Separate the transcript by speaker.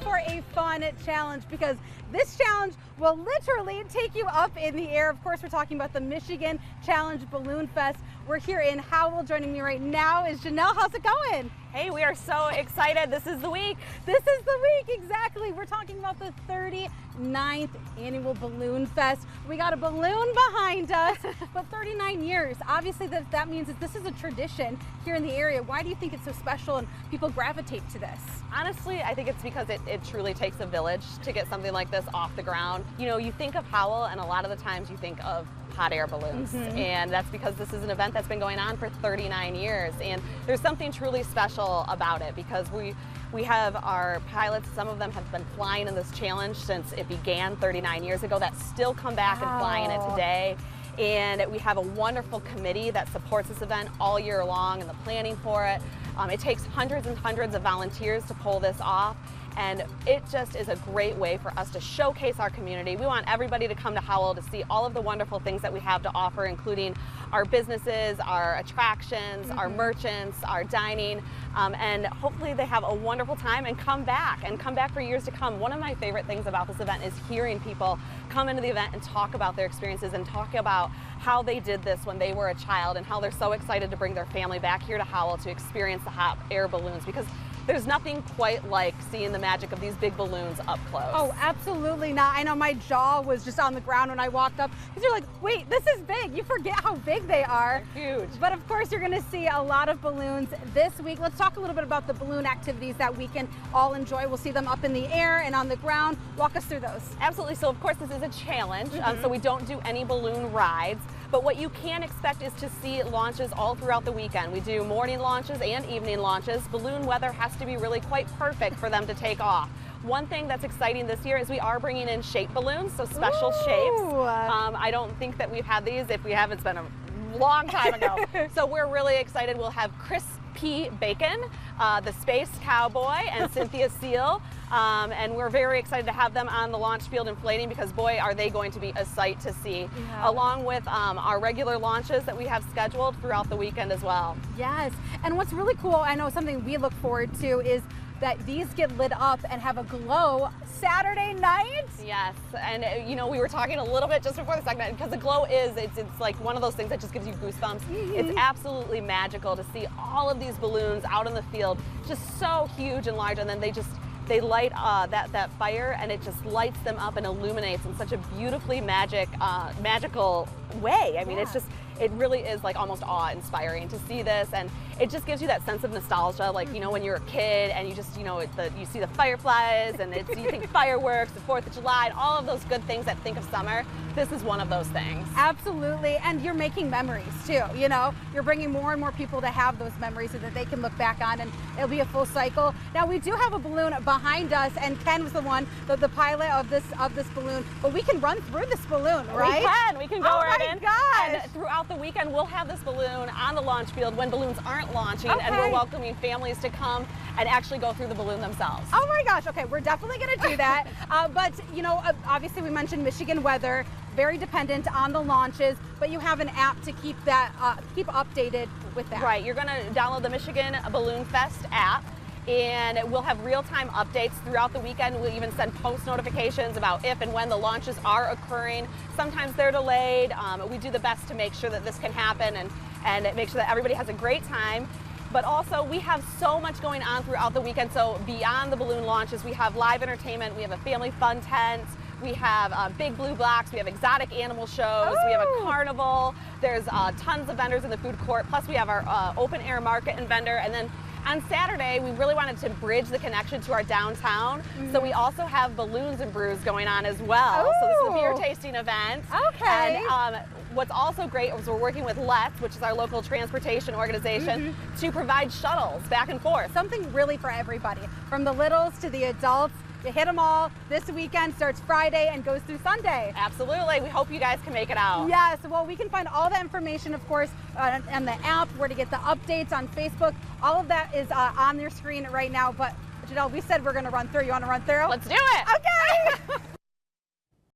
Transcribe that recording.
Speaker 1: for a fun challenge because this challenge will literally take you up in the air. Of course, we're talking about the Michigan Challenge Balloonfest. We're here in Howell. Joining me right now is Janelle. How's it going?
Speaker 2: Hey, we are so excited. This is the week.
Speaker 1: This is the week, exactly. We're talking about the 39th annual Balloon Fest. We got a balloon behind us, but 39 years. Obviously, that means that this is a tradition here in the area. Why do you think it's so special and people gravitate to this?
Speaker 2: Honestly, I think it's because it truly takes a village to get something like this off the ground. You know, you think of Howell, and a lot of the times you think of hot air balloons, and that's because this is an event that's been going on for 39 years, and there's something truly special about it because we have our pilots, some of them have been flying in this challenge since it began 39 years ago, that still come back and fly in it today. And we have a wonderful committee that supports this event all year long and the planning for it. It takes hundreds and hundreds of volunteers to pull this off. And it just is a great way for us to showcase our community. We want everybody to come to Howell to see all of the wonderful things that we have to offer, including our businesses, our attractions, our merchants, our dining, and hopefully they have a wonderful time and come back for years to come. One of my favorite things about this event is hearing people come into the event and talk about their experiences and talk about how they did this when they were a child and how they're so excited to bring their family back here to Howell to experience the hot air balloons, because there's nothing quite like seeing the magic of these big balloons up close.
Speaker 1: Oh, absolutely not. I know my jaw was just on the ground when I walked up because you're like, wait, this is big. You forget how big they are.
Speaker 2: They're huge.
Speaker 1: But of course, you're going to see a lot of balloons this week. Let's talk a little bit about the balloon activities that we can all enjoy. We'll see them up in the air and on the ground. Walk us through those.
Speaker 2: Absolutely. So of course, this is a challenge, so we don't do any balloon rides. But what you can expect is to see launches all throughout the weekend. We do morning launches and evening launches. Balloon weather has to be really quite perfect for them to take off. One thing that's exciting this year is we are bringing in shape balloons, so special shapes. I don't think that we've had these. If we have, it's been a long time ago. So we're really excited. We'll have Crispy Bacon, the Space Cowboy, and Cynthia Seal. And we're very excited to have them on the launch field inflating because boy, are they going to be a sight to see, along with our regular launches that we have scheduled throughout the weekend as well.
Speaker 1: Yes, and what's really cool, I know something we look forward to is that these get lit up and have a glow Saturday night.
Speaker 2: Yes, and you know, we were talking a little bit just before the segment because the glow is, it's like one of those things that just gives you goosebumps. It's absolutely magical to see all of these balloons out in the field, just so huge and large, and then they light that fire, and it just lights them up and illuminates in such a beautifully magical way. I mean, it's just, it really is like almost awe-inspiring to see this, and it just gives you that sense of nostalgia, like, you know, when you're a kid and you just, you know, you see the fireflies and you think fireworks, the 4th of July, and all of those good things that think of summer. This is one of those things.
Speaker 1: Absolutely, and you're making memories too, you know? You're bringing more and more people to have those memories so that they can look back on, and it'll be a full cycle. Now, we do have a balloon behind us, and Ken was the pilot of this balloon, but we can run through this balloon, right?
Speaker 2: We can go right in.
Speaker 1: Oh my gosh!
Speaker 2: And throughout the weekend, we'll have this balloon on the launch field when balloons aren't launching, and we're welcoming families to come and actually go through the balloon themselves.
Speaker 1: Oh my gosh, okay, we're definitely gonna do that. But you know, obviously we mentioned Michigan weather, very dependent on the launches, but you have an app to keep that keep updated with that.
Speaker 2: Right, you're gonna download the Michigan Balloonfest app, and we'll have real-time updates throughout the weekend. We'll even send post notifications about if and when the launches are occurring. Sometimes they're delayed. We do the best to make sure that this can happen and make sure that everybody has a great time. But also, we have so much going on throughout the weekend. So beyond the balloon launches, we have live entertainment, we have a family fun tent, we have big blue blocks, we have exotic animal shows, we have a carnival, there's tons of vendors in the food court, plus we have our open air market and vendor, and then on Saturday, we really wanted to bridge the connection to our downtown, so we also have balloons and brews going on as well. So this is a beer tasting event.
Speaker 1: Okay.
Speaker 2: And what's also great is we're working with WILX, which is our local transportation organization, to provide shuttles back and forth.
Speaker 1: Something really for everybody, from the littles to the adults. You hit them all. This weekend starts Friday and goes through Sunday.
Speaker 2: Absolutely. We hope you guys can make it out.
Speaker 1: Yes. Well, we can find all the information, of course, on the app, where to get the updates on Facebook. All of that is on your screen right now. But Janelle, we said we're going to run through. You want to run through?
Speaker 2: Let's do it.
Speaker 1: Okay.